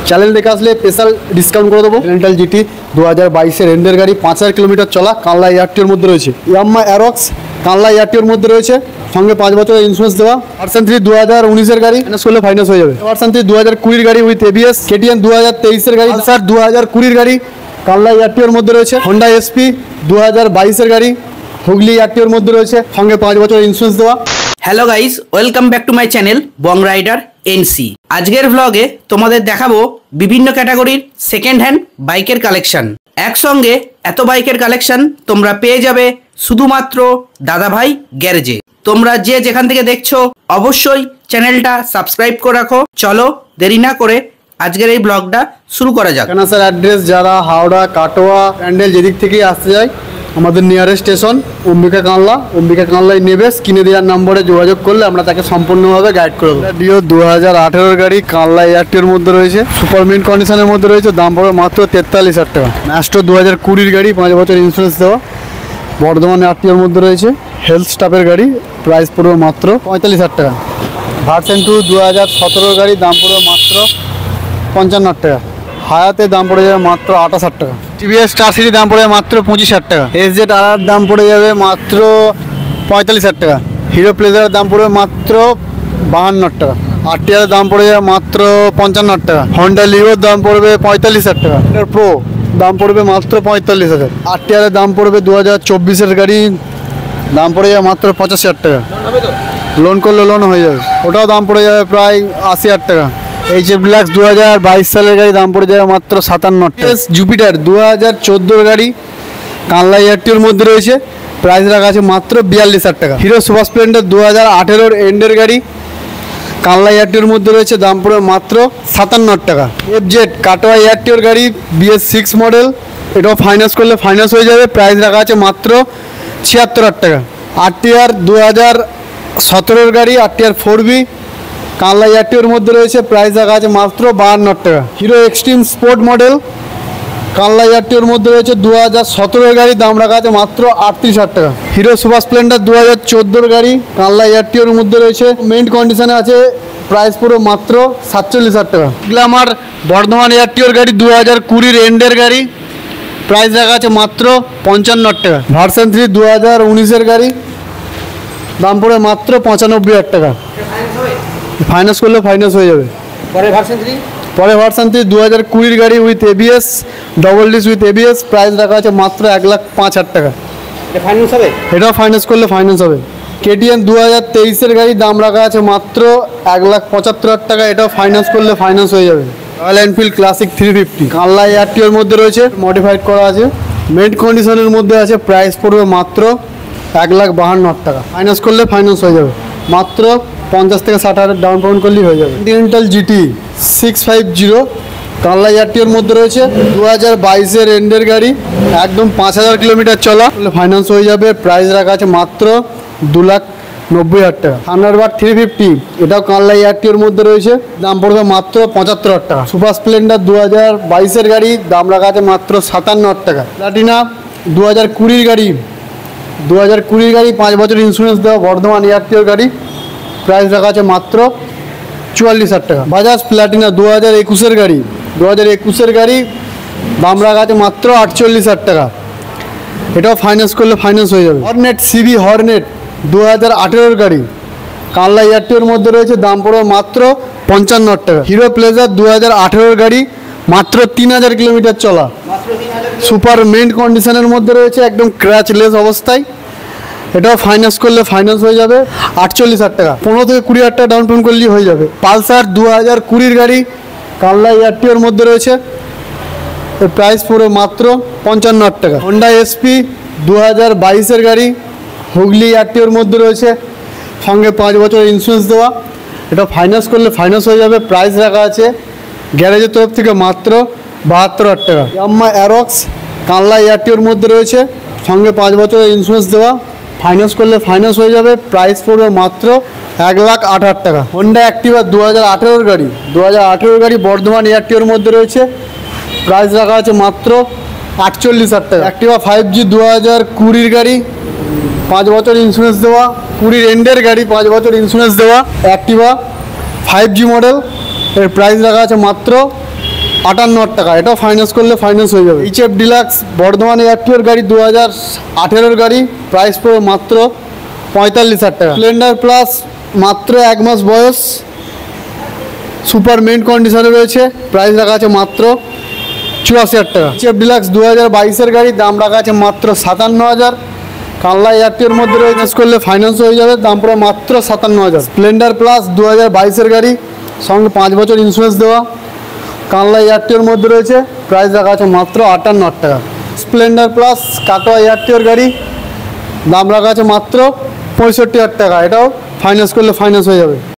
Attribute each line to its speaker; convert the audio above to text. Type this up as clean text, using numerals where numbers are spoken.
Speaker 1: Channel দেখে আসলে special discount করে দেবো। রেন্টাল জিটি 2022-এর এন্ডের গাড়ি, 5000 কিলোমিটার চলা, কানলা এয়ারটিওর মধ্যে রয়েছে। ইয়াম্মা অ্যারক্স কানলা এয়ারটিওর মধ্যে রয়েছে, সঙ্গে 5 বছরের ইন্স্যুরেন্স দেওয়া। ভার্সন 3 2019-এর গাড়ি, ফাইন্যান্স করলে ফাইন্যান্স হয়ে যাবে। ভার্সন 3 2020-এর গাড়ি উইথ এবিএস। কেটিএম 2023-এর গাড়ি, পালসার 2020-এর গাড়ি কানলা এয়ারটিওর মধ্যে রয়েছে। হোন্ডা এসপি 2022-এর গাড়ি হুগলি এয়ারটিওর মধ্যে রয়েছে, সঙ্গে 5 বছরের ইন্স্যুরেন্স দেওয়া।
Speaker 2: Hello guys, welcome back to my channel Bong Rider NC. আজকের ভ্লগে তোমাদের দেখাবো বিভিন্ন ক্যাটাগরির সেকেন্ড হ্যান্ড বাইকের কালেকশন। একসঙ্গে এত বাইকের কালেকশন তোমরা পেয়ে যাবে শুধুমাত্র দাদাভাই গ্যারেজে। তোমরা যে যেখান থেকে দেখছো অবশ্যই চ্যানেলটা সাবস্ক্রাইব করে রাখো। চলো দেরি না করে আজকের এই ব্লগটা শুরু করা যাক।
Speaker 1: কেন স্যার অ্যাড্রেস যারা হাওড়া, কাটোয়া, প্যান্ডেল যেদিক থেকেই আসতে যায়, আমাদের নিয়ারেস্ট স্টেশন অম্বিকা কানলায় নেবে। স্ক্রিনে দেওয়ার নম্বরে যোগাযোগ করলে আমরা তাকে সম্পূর্ণভাবে গাইড করে দেবো। ডিও 2018-এর গাড়ি কানলা এয়ারটিওর মধ্যে রয়েছে, সুপার মিন্ট কন্ডিশনের মধ্যে রয়েছে, দাম পড়বে মাত্র 43,000 টাকা। ম্যাস্ট্রো 2020-এর গাড়ি, 5 বছর ইন্স্যুরেন্স দেওয়া, বর্ধমান এয়ারটিওর মধ্যে রয়েছে, হেলথ স্টাফের গাড়ি, প্রাইস পড়বে মাত্র 45,000 টাকা। ভার্সন 2 2017-এর গাড়ি, দাম পড়বে মাত্র 55,000 টাকা। হায়াতে দাম পড়ে যাবে মাত্র 28,000 টাকা। টিভিএস স্টার সিটি দাম পড়ে যাবে মাত্র 25,000 টাকা। এসজেড আর দাম পড়ে যাবে মাত্র 45,000 টাকা। হিরো প্লেজারের দাম পড়বে মাত্র 52,000 টাকা। আরটিআর দাম পড়ে যাবে মাত্র 55,000 টাকা। হন্ডা লিভোর দাম পড়বে 45,000 টাকা। প্রো দাম পড়বে মাত্র 45,000। আরটিআরের দাম পড়বে 2024-এর গাড়ি, দাম পড়ে যাবে মাত্র 85,000 টাকা। লোন করলে লোন হয়ে যাবে, ওটাও দাম পড়ে যাবে প্রায় 80,000 টাকা। এইচএফ ডিলাক্স 2022 সালের গাড়ি, দাম পড়ে যাবে মাত্র 57,000 টাকা। জুপিটার 2014-এর গাড়ি কানলা এয়ারটিওর মধ্যে রয়েছে, প্রাইস রাখা আছে মাত্র 42,000 টাকা। হিরো সুপার স্প্লেন্ডার 2018-এর এন্ডের গাড়ি কানলা এয়ারটিওর মধ্যে রয়েছে, দাম পড়বে মাত্র 57,000 টাকা। এফজেড কাটোয়া এয়ারটিওর গাড়ি BS6 মডেল, এটাও ফাইন্যান্স করলে ফাইন্যান্স হয়ে যাবে, প্রাইস রাখা আছে মাত্র 76,000 টাকা। আরটিআর 2017-এর গাড়ি, আরটিআর 4B কানলা এয়ারটিওর মধ্যে রয়েছে, প্রাইস রাখা আছে মাত্র 52,000 টাকা। হিরো এক্সট্রিম স্পোর্ট মডেল কানলা এয়ারটিওর মধ্যে রয়েছে, 2017-এর গাড়ি, দাম রাখা আছে মাত্র 38,000 টাকা। হিরো সুপার স্প্লেন্ডার 2014-এর গাড়ি কানলা এয়ারটিওর মধ্যে রয়েছে, মেইন কন্ডিশনে আছে, প্রাইস পুরো মাত্র 47,000 টাকা। গ্ল্যামার বর্ধমান এয়ারটিওর গাড়ি 2020-এর এন্ডের গাড়ি, প্রাইস রাখা আছে মাত্র 55,000 টাকা। ভার্সন 3 2019-এর গাড়ি, দাম পড়ে মাত্র 95,000 টাকা। ফাইন্যান্স করলে ফাইন্যান্স হয়ে যাবে। পরে ভার্সন 3 2020-এর গাড়ি with ABS, double disc with ABS, price রাখা আছে মাত্র 1,05,000 টাকা। এটাও ফাইন্যান্স করলে ফাইন্যান্স হবে। কেটিএম 2023-এর গাড়ি, দাম রাখা আছে মাত্র 1,75,000 টাকা। এটাও ফাইন্যান্স করলে ফাইন্যান্স হয়ে যাবে। রয়্যাল এনফিল্ড ক্লাসিক 350 কানলা এয়ারটিওর মধ্যে রয়েছে, মডিফাইড করা আছে, মেড কন্ডিশনের মধ্যে আছে, প্রাইস পড়বে মাত্র 1,52,000 টাকা। ফাইন্যান্স করলে ফাইন্যান্স হয়ে যাবে, মাত্র 50 থেকে 60,000 ডাউন পেমেন্ট করলেই হয়ে যাবে। কন্টিনেন্টাল জিটি 650 কানলা এয়ারটিওর মধ্যে রয়েছে, 2022-এর এন্ডের গাড়ি, একদম 5,000 কিলোমিটার চলা, ফাইন্যান্স হয়ে যাবে, প্রাইস রাখা আছে মাত্র 2,90,000 টাকা। থান্ডারবার্ড 350 এটাও কানলা এয়ারটিওর মধ্যে রয়েছে, দাম পড়বে মাত্র 75,000 টাকা। সুপার স্প্লেন্ডার 2022-এর গাড়ি, দাম রাখা আছে মাত্র 57,000 টাকা। প্লাটিনা 2020-এর গাড়ি, 5 বছর ইন্স্যুরেন্স দেওয়া, বর্ধমান এয়ারটিওর গাড়ি, প্রাইস রাখা আছে মাত্র 44,000 টাকা। বাজাজ প্লাটিনা 2021-এর গাড়ি, 2021-এর গাড়ি, দাম রাখা আছে মাত্র 48,000 টাকা। এটাও ফাইন্যান্স করলে ফাইন্যান্স হয়ে যাবে। হর্নেট সিবি হর্নেট 2018-এর গাড়ি কানলা এয়ারটিওর মধ্যে রয়েছে, দাম পড়বে মাত্র 55,000 টাকা। হিরো প্লেজার 2018-এর গাড়ি, মাত্র 3,000 কিলোমিটার চলা, সুপার মেন্ট কন্ডিশনের মধ্যে রয়েছে, একদম ক্র্যাচলেস অবস্থায়, এটাও ফাইন্যান্স করলে ফাইন্যান্স হয়ে যাবে 48,000 টাকা। 15 থেকে 20,000 টাকা ডাউন পেমেন্ট করলেই হয়ে যাবে। পালসার 2020-এর গাড়ি কানলা এয়ারটিওর মধ্যে রয়েছে, এর প্রাইস পুরো মাত্র 55,000 টাকা। হোন্ডা এসপি 2022-এর গাড়ি হুগলি এয়ারটিওর মধ্যে রয়েছে, সঙ্গে 5 বছর ইন্স্যুরেন্স দেওয়া, এটা ফাইন্যান্স করলে ফাইন্যান্স হয়ে যাবে, প্রাইস রাখা আছে গ্যারেজের তরফ থেকে মাত্র 72,000 টাকা। ইয়াম্মা অ্যারক্স কানলা এয়ারটিওর মধ্যে রয়েছে, সঙ্গে 5 বছরের ইন্স্যুরেন্স দেওয়া, ফাইন্যান্স করলে ফাইন্যান্স হয়ে যাবে, প্রাইস পড়বে মাত্র 1,08,000 টাকা। হোন্ডা অ্যাক্টিভা 2018-এর গাড়ি, 2018-এর গাড়ি বর্ধমান এয়ারটিওর মধ্যে রয়েছে, প্রাইস রাখা আছে মাত্র 48,000 টাকা। অ্যাক্টিভা 5G 2020-এর গাড়ি, 5 বছর ইন্স্যুরেন্স দেওয়া, 20 এন্ডের গাড়ি, 5 বছর ইন্স্যুরেন্স দেওয়া, অ্যাক্টিভা 5G মডেল, এর প্রাইস রাখা আছে মাত্র 58,000 টাকা, এটাও ফাইন্যান্স করলে ফাইন্যান্স হয়ে যাবে। এইচএফ ডিলাক্স বর্ধমান এয়ারটিওর গাড়ি 2018 গাড়ি, প্রাইস পড়বে মাত্র 45,000 টাকা। স্প্লেন্ডার প্লাস মাত্র 1 মাস বয়স, সুপার মেইন কন্ডিশনে রয়েছে, প্রাইস রাখা আছে মাত্র 84,000 টাকা। এইচএফ ডিলাক্স 2022 গাড়ি, দাম রাখা আছে মাত্র 57,000। কানলা এয়ারটিওর মধ্যে রয়েছে, করলে ফাইন্যান্স হয়ে যাবে, দাম পড়ে মাত্র 57,000। স্প্লেন্ডার প্লাস 2022 গাড়ি, সঙ্গে 5 বছর ইন্স্যুরেন্স দেওয়া, কানলা এয়ারটিওর মধ্যে রয়েছে, প্রাইস রাখা আছে মাত্র 58,000 টাকা। স্প্লেন্ডার প্লাস কাটোয়া এয়ারটিওর গাড়ি, দাম রাখা আছে মাত্র 65,000 টাকা, এটাও ফাইন্যান্স করলে ফাইন্যান্স হয়ে যাবে।